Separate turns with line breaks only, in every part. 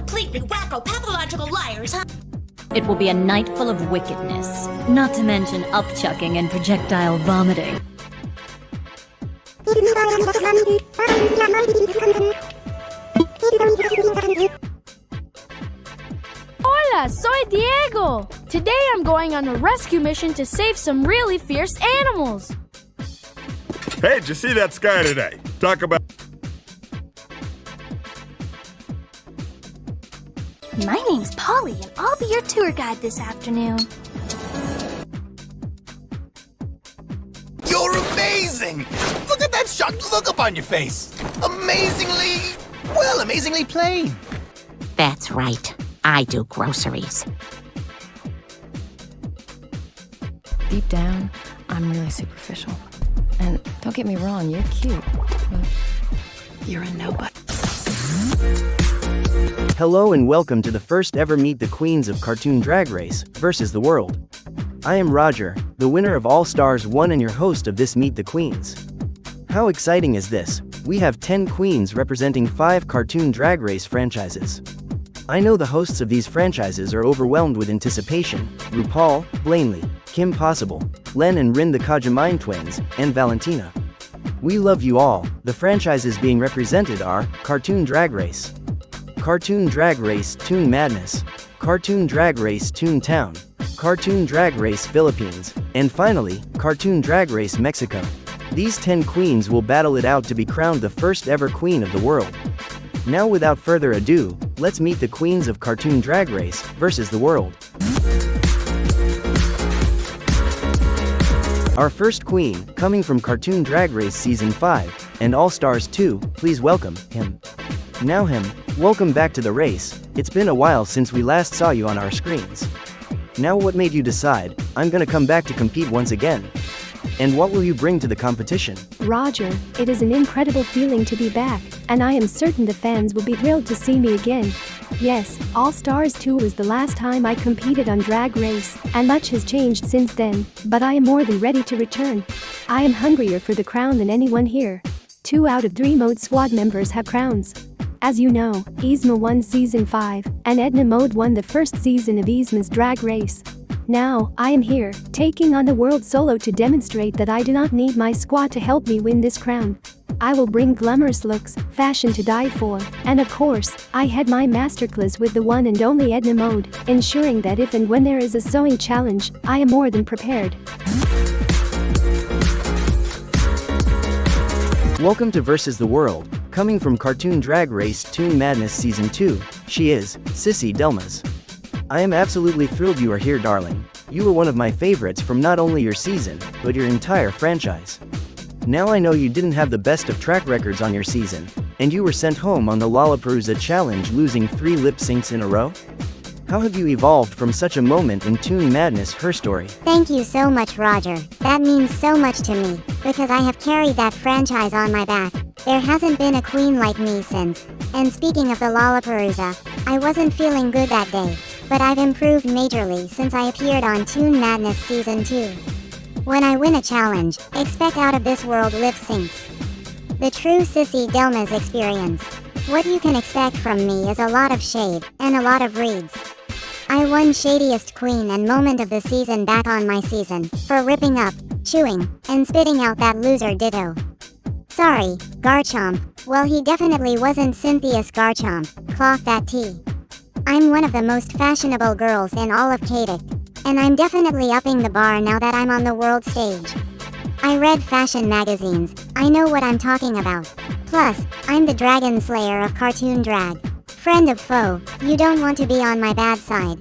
completely wacko pathological liars, huh?
It will be a night full of wickedness, not to mention upchucking and projectile vomiting.
Hola, soy Diego! Today I'm going on a rescue mission to save some really fierce animals.
Hey, did you see that sky today? Talk about...
My name's Polly, and I'll be your tour guide this afternoon.
You're amazing! Look at that shocked look up on your face! Amazingly plain.
That's right. I do groceries.
Deep down, I'm really superficial. And don't get me wrong, you're cute, but you're a nobody.
Hello and welcome to the first ever Meet the Queens of Cartoon Drag Race versus the World. I am Roger, the winner of All Stars 1 and your host of this Meet the Queens. How exciting is this? We have 10 queens representing 5 cartoon drag race franchises. I know the hosts of these franchises are overwhelmed with anticipation: RuPaul, Blaney, Kim Possible, Len and Rin the Kajamine twins, and Valentina. We love you all. The franchises being represented are Cartoon Drag Race, Cartoon Drag Race Toon Madness, Cartoon Drag Race Toontown, Cartoon Drag Race Philippines, and finally, Cartoon Drag Race Mexico. These 10 queens will battle it out to be crowned the first ever queen of the world. Now without further ado, let's meet the queens of Cartoon Drag Race versus the world. Our first queen, coming from Cartoon Drag Race Season 5 and All Stars 2, please welcome him. Now him, welcome back to the race. It's been a while since we last saw you on our screens. Now what made you decide, I'm gonna come back to compete once again? And what will you bring to the competition?
Roger, it is an incredible feeling to be back, and I am certain the fans will be thrilled to see me again. Yes, All Stars 2 was the last time I competed on Drag Race, and much has changed since then, but I am more than ready to return. I am hungrier for the crown than anyone here. 2 out of 3 Mode Squad members have crowns. As you know, Yzma won Season 5, and Edna Mode won the first season of Yzma's Drag Race. Now, I am here, taking on the world solo to demonstrate that I do not need my squad to help me win this crown. I will bring glamorous looks, fashion to die for, and of course, I had my masterclass with the one and only Edna Mode, ensuring that if and when there is a sewing challenge, I am more than prepared.
Welcome to Versus the World. Coming from Cartoon Drag Race Toon Madness Season 2, she is Sissi Delmas. I am absolutely thrilled you are here, darling. You were one of my favorites from not only your season, but your entire franchise. Now I know you didn't have the best of track records on your season, and you were sent home on the Lollapalooza challenge, losing 3 lip syncs in a row? How have you evolved from such a moment in Toon Madness, her story?
Thank you so much, Roger. That means so much to me, because I have carried that franchise on my back. There hasn't been a queen like me since. And speaking of the Lollapalooza, I wasn't feeling good that day, but I've improved majorly since I appeared on Toon Madness Season 2. When I win a challenge, expect out of this world lip syncs. The true Sissi Delmas experience. What you can expect from me is a lot of shade, and a lot of reads. I won Shadiest Queen and Moment of the Season back on my season, for ripping up, chewing, and spitting out that loser Ditto. Sorry, Garchomp. Well, he definitely wasn't Cynthia's Garchomp. Clock that tea. I'm one of the most fashionable girls in all of Kadak, and I'm definitely upping the bar now that I'm on the world stage. I read fashion magazines, I know what I'm talking about. Plus, I'm the Dragon Slayer of Cartoon Drag. Friend of foe, you don't want to be on my bad side.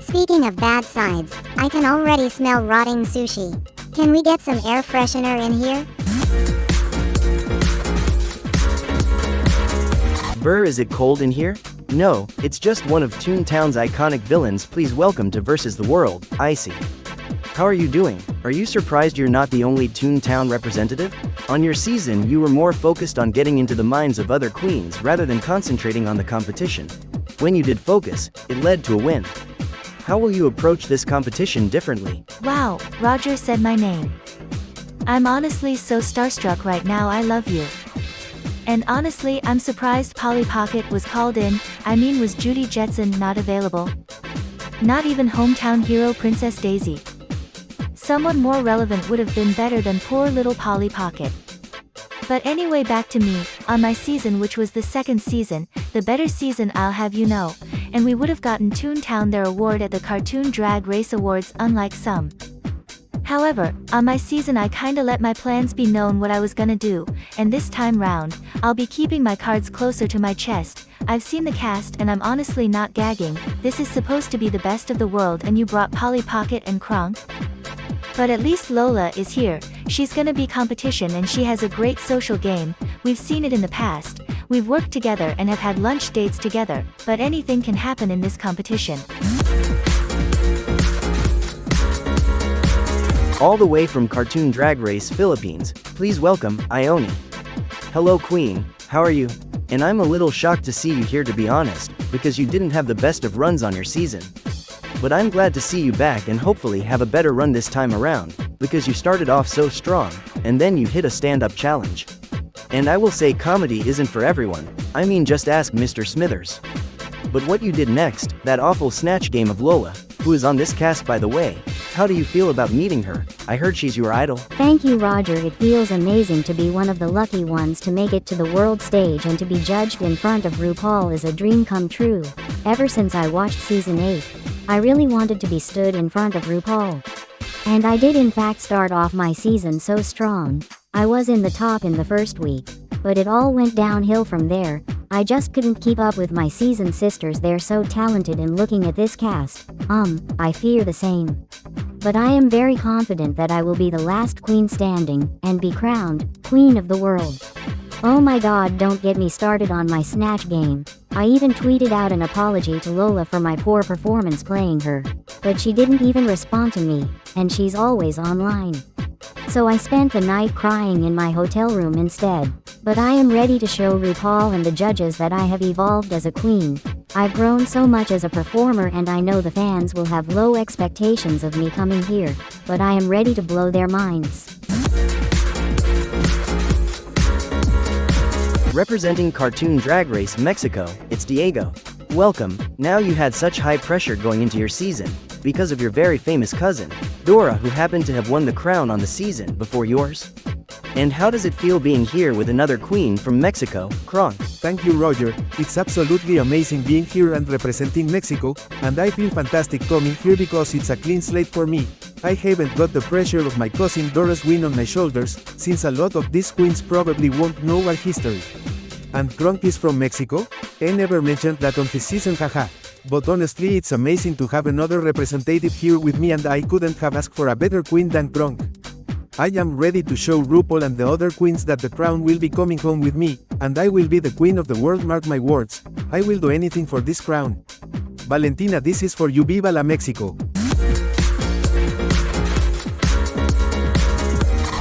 Speaking of bad sides, I can already smell rotting sushi. Can we get some air freshener in here?
Brr, is it cold in here? No, it's just one of Toontown's iconic villains. Please welcome to Versus the World, Icy. How are you doing? Are you surprised you're not the only Toontown representative? On your season, you were more focused on getting into the minds of other queens rather than concentrating on the competition. When you did focus, it led to a win. How will you approach this competition differently?
Wow, Roger said my name. I'm honestly so starstruck right now. I love you. And honestly, I'm surprised Polly Pocket was called in. I mean, was Judy Jetson not available? Not even hometown hero Princess Daisy. Someone more relevant would have been better than poor little Polly Pocket. But anyway, back to me, on my season, which was the second season, the better season I'll have you know, and we would have gotten Toontown their award at the Cartoon Drag Race Awards, unlike some. However, on my season I kinda let my plans be known what I was gonna do, and this time round, I'll be keeping my cards closer to my chest. I've seen the cast and I'm honestly not gagging. This is supposed to be the best of the world and you brought Polly Pocket and Kronk? But at least Lola is here. She's gonna be competition and she has a great social game. We've seen it in the past. We've worked together and have had lunch dates together, but anything can happen in this competition.
All the way from Cartoon Drag Race Philippines, please welcome, Ione. Hello Queen, how are you? And I'm a little shocked to see you here, to be honest, because you didn't have the best of runs on your season. But I'm glad to see you back and hopefully have a better run this time around, because you started off so strong, and then you hit a stand-up challenge. And I will say comedy isn't for everyone, I mean just ask Mr. Smithers. But what you did next, that awful snatch game of Lola, who is on this cast by the way, how do you feel about meeting her? I heard she's your idol.
Thank you, Roger. It feels amazing to be one of the lucky ones to make it to the world stage, and to be judged in front of RuPaul is a dream come true. Ever since I watched season 8, I really wanted to be stood in front of RuPaul. And I did in fact start off my season so strong. I was in the top in the first week, but it all went downhill from there. I just couldn't keep up with my season sisters. They're so talented, and looking at this cast, I fear the same. But I am very confident that I will be the last queen standing, and be crowned queen of the world. Oh my god, don't get me started on my snatch game. I even tweeted out an apology to Lola for my poor performance playing her. But she didn't even respond to me, and she's always online. So I spent the night crying in my hotel room instead. But I am ready to show RuPaul and the judges that I have evolved as a queen. I've grown so much as a performer, and I know the fans will have low expectations of me coming here, but I am ready to blow their minds.
Representing Cartoon Drag Race Mexico, it's Diego. Welcome. Now you had such high pressure going into your season, because of your very famous cousin, Dora, who happened to have won the crown on the season before yours. And how does it feel being here with another queen from Mexico, Kronk?
Thank you, Roger. It's absolutely amazing being here and representing Mexico, and I feel fantastic coming here because it's a clean slate for me. I haven't got the pressure of my cousin Dora's win on my shoulders, since a lot of these queens probably won't know our history. And Kronk is from Mexico? I never mentioned that on his season, haha. But honestly, it's amazing to have another representative here with me, and I couldn't have asked for a better queen than Kronk. I am ready to show RuPaul and the other queens that the crown will be coming home with me, and I will be the queen of the world, mark my words. I will do anything for this crown. Valentina, this is for you. Viva la Mexico!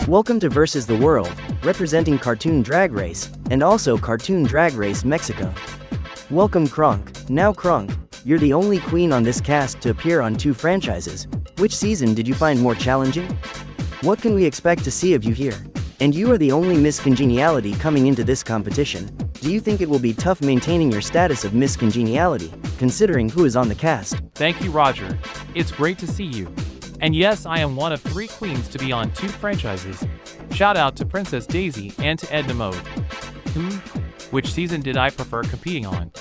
Welcome to Versus the World, representing Cartoon Drag Race, and also Cartoon Drag Race Mexico. Welcome Kronk. Now Kronk, you're the only queen on this cast to appear on 2 franchises. Which season did you find more challenging? What can we expect to see of you here? And you are the only Miss Congeniality coming into this competition. Do you think it will be tough maintaining your status of Miss Congeniality, considering who is on the cast?
Thank you, Roger. It's great to see you. And yes, I am one of 3 queens to be on 2 franchises. Shout out to Princess Daisy and to Edna Mode. Which season did I prefer competing on?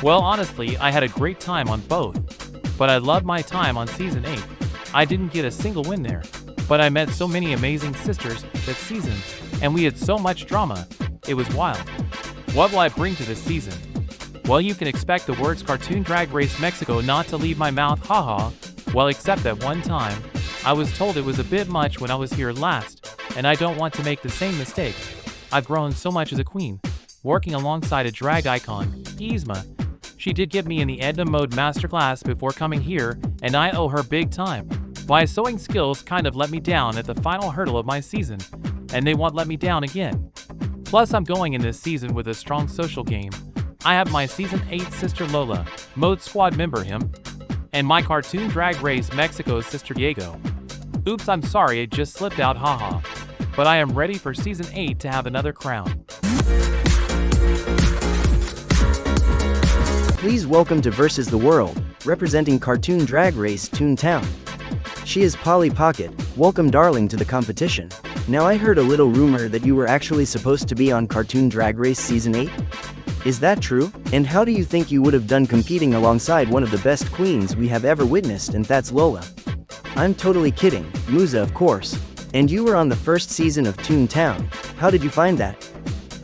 Well, honestly, I had a great time on both. But I loved my time on season 8. I didn't get a single win there. But I met so many amazing sisters that season, and we had so much drama. It was wild. What will I bring to this season? Well, you can expect the words Cartoon Drag Race Mexico not to leave my mouth, haha. Well, except that one time, I was told it was a bit much when I was here last, and I don't want to make the same mistake. I've grown so much as a queen, working alongside a drag icon, Yzma. She did get me in the Edna Mode masterclass before coming here, and I owe her big time. My sewing skills kind of let me down at the final hurdle of my season, and they won't let me down again. Plus, I'm going in this season with a strong social game. I have my season 8 sister Lola, Mode Squad member him, and my Cartoon Drag Race Mexico sister Diego. Oops, I'm sorry, it just slipped out, haha. But I am ready for season 8 to have another crown.
Please welcome to Versus the World, representing Cartoon Drag Race Toontown. She is Polly Pocket. Welcome darling to the competition. Now I heard a little rumor that you were actually supposed to be on Cartoon Drag Race Season 8? Is that true? And how do you think you would have done competing alongside one of the best queens we have ever witnessed, and that's Lola? I'm totally kidding, Musa of course. And you were on the first season of Toontown. How did you find that?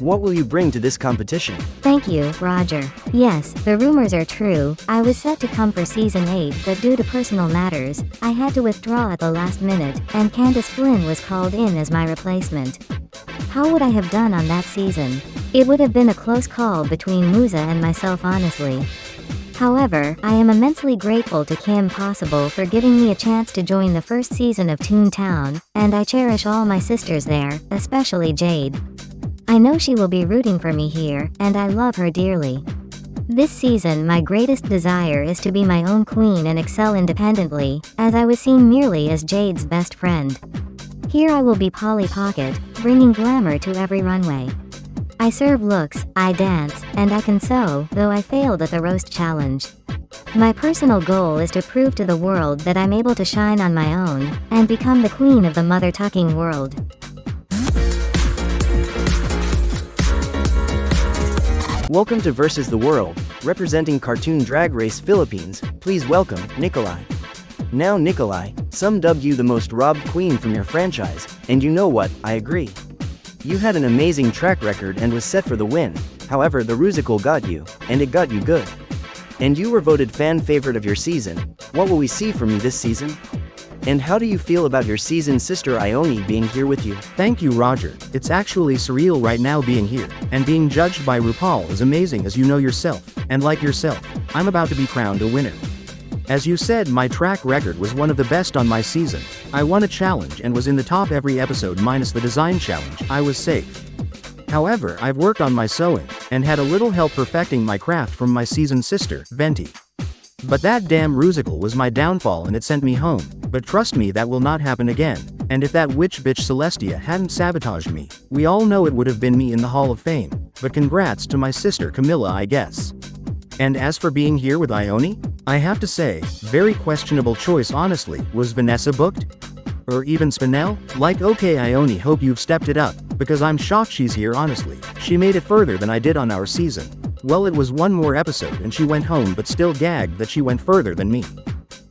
What will you bring to this competition?
Thank you, Roger. Yes, the rumors are true. I was set to come for Season 8, but due to personal matters, I had to withdraw at the last minute, and Candace Flynn was called in as my replacement. How would I have done on that season? It would have been a close call between Musa and myself honestly. However, I am immensely grateful to Kim Possible for giving me a chance to join the first season of Toontown, and I cherish all my sisters there, especially Jade. I know she will be rooting for me here, and I love her dearly. This season my greatest desire is to be my own queen and excel independently, as I was seen merely as Jade's best friend. Here I will be Polly Pocket, bringing glamour to every runway. I serve looks, I dance, and I can sew, though I failed at the roast challenge. My personal goal is to prove to the world that I'm able to shine on my own, and become the queen of the mother-tucking world.
Welcome to Versus the World, representing Cartoon Drag Race Philippines. Please welcome, Nikolai. Now Nikolai, some dub you the most robbed queen from your franchise, and you know what, I agree. You had an amazing track record and was set for the win, however the Ruveal got you, and it got you good. And you were voted fan favorite of your season. What will we see from you this season? And how do you feel about your season sister Ione being here with you?
Thank you, Roger. It's actually surreal right now being here, and being judged by RuPaul is amazing, as you know yourself, and like yourself, I'm about to be crowned a winner. As you said, my track record was one of the best on my season. I won a challenge and was in the top every episode minus the design challenge. I was safe. However, I've worked on my sewing, and had a little help perfecting my craft from my season sister, Venti. But that damn Ruveal was my downfall and it sent me home, but trust me that will not happen again, and if that witch bitch Celestia hadn't sabotaged me, we all know it would have been me in the Hall of Fame, but congrats to my sister Camilla I guess. And as for being here with Ione, I have to say, very questionable choice honestly. Was Vanessa booked? Or even Spinell? Like okay Ione, hope you've stepped it up, because I'm shocked she's here honestly. She made it further than I did on our season. Well, it was one more episode and she went home, but still gagged that she went further than me.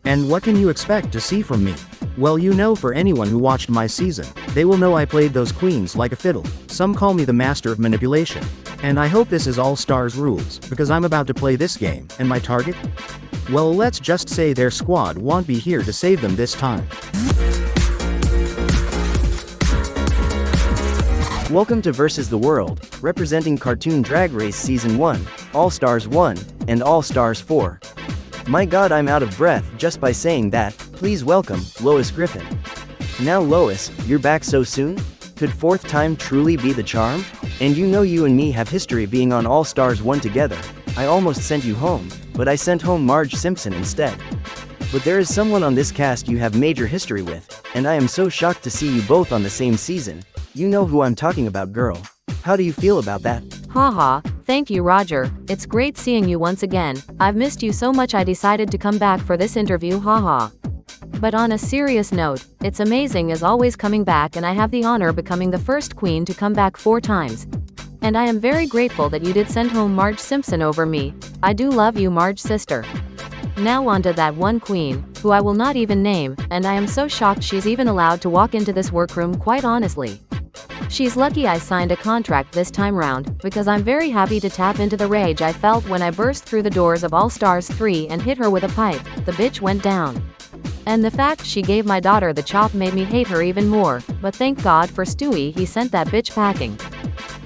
And what can you expect to see from me? Well, you know, for anyone who watched my season, they will know I played those queens like a fiddle. Some call me the master of manipulation. And I hope this is All Stars rules, because I'm about to play this game, and my target? Well, let's just say their squad won't be here to save them this time.
Welcome to Versus the World, representing Cartoon Drag Race Season 1, All Stars 1, and All Stars 4. My god, I'm out of breath just by saying that. Please welcome, Lois Griffin. Now Lois, you're back so soon? Could fourth time truly be the charm? And you know you and me have history being on All Stars 1 together. I almost sent you home, but I sent home Marge Simpson instead. But there is someone on this cast you have major history with, and I am so shocked to see you both on the same season. You know who I'm talking about, girl. How do you feel about that?
Haha, thank you, Roger. It's great seeing you once again. I've missed you so much I decided to come back for this interview, haha. But on a serious note, it's amazing as always coming back, and I have the honor becoming the first queen to come back 4 times. And I am very grateful that you did send home Marge Simpson over me. I do love you, Marge sister. Now onto that one queen, who I will not even name, and I am so shocked she's even allowed to walk into this workroom, quite honestly. She's lucky I signed a contract this time round, because I'm very happy to tap into the rage I felt when I burst through the doors of All Stars 3 and hit her with a pipe. The bitch went down. And the fact she gave my daughter the chop made me hate her even more, but thank God for Stewie, he sent that bitch packing.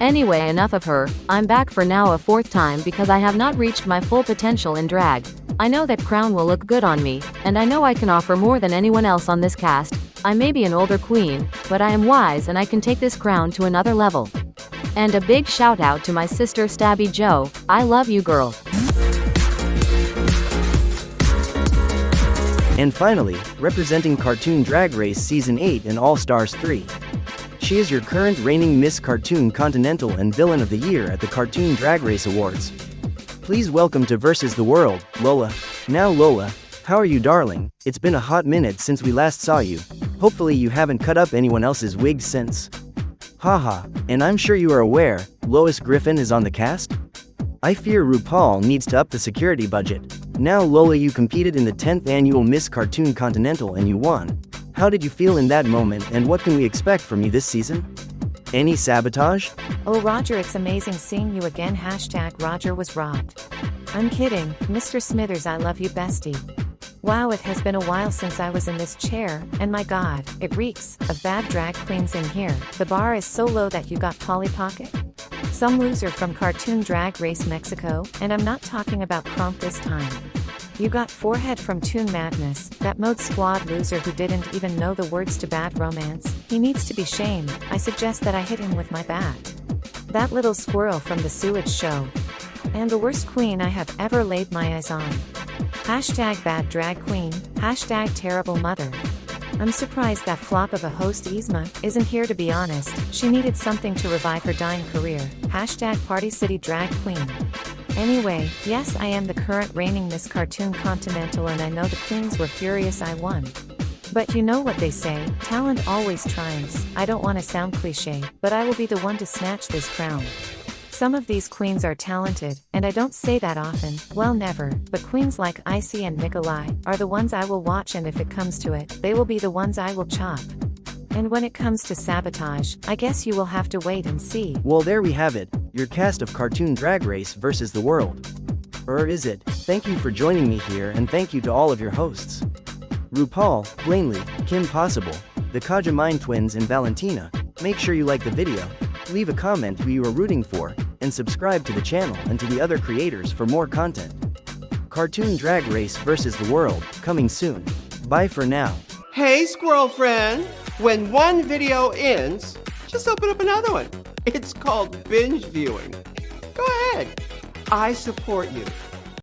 Anyway, enough of her. I'm back for now a 4th time because I have not reached my full potential in drag. I know that crown will look good on me, and I know I can offer more than anyone else on this cast. I may be an older queen, but I am wise and I can take this crown to another level. And a big shout out to my sister Stabby Joe. I love you, girl.
And finally, representing Cartoon Drag Race Season 8 and All Stars 3. She is your current reigning Miss Cartoon Continental and Villain of the Year at the Cartoon Drag Race Awards. Please welcome to Versus the World, Lola. Now Lola, how are you darling? It's been a hot minute since we last saw you. Hopefully you haven't cut up anyone else's wig since. Haha, and I'm sure you are aware, Lois Griffin is on the cast? I fear RuPaul needs to up the security budget. Now Lola, you competed in the 10th annual Miss Cartoon Continental and you won. How did you feel in that moment and what can we expect from you this season? Any sabotage?
Oh Roger, it's amazing seeing you again. #Roger was robbed. I'm kidding, Mr. Smithers, I love you bestie. Wow, it has been a while since I was in this chair, and my god, it reeks of bad drag queens in here. The bar is so low that you got Polly Pocket? Some loser from Cartoon Drag Race Mexico, and I'm not talking about Kronk this time. You got Forehead from Toon Madness, that Mode Squad loser who didn't even know the words to Bad Romance. He needs to be shamed. I suggest that I hit him with my bat. That little squirrel from the sewage show. And the worst queen I have ever laid my eyes on. #bad drag queen, #terrible mother. I'm surprised that flop of a host Yzma isn't here, to be honest. She needed something to revive her dying career. #Party City drag queen. Anyway, yes, I am the current reigning Miss Cartoon Continental and I know the queens were furious I won. But you know what they say, talent always triumphs. I don't want to sound cliche, but I will be the one to snatch this crown. Some of these queens are talented, and I don't say that often, well never, but queens like Icy and Nikolai are the ones I will watch, and if it comes to it, they will be the ones I will chop. And when it comes to sabotage, I guess you will have to wait and see.
Well, there we have it, your cast of Cartoon Drag Race versus the world. Or is it? Thank you for joining me here and thank you to all of your hosts. RuPaul, Blanley, Kim Possible, the Kajamine Twins and Valentina. Make sure you like the video, leave a comment who you are rooting for, and subscribe to the channel and to the other creators for more content. Cartoon Drag Race versus the world, coming soon. Bye for now.
Hey squirrel friend, when one video ends, just open up another one. It's called binge viewing. Go ahead, I support you.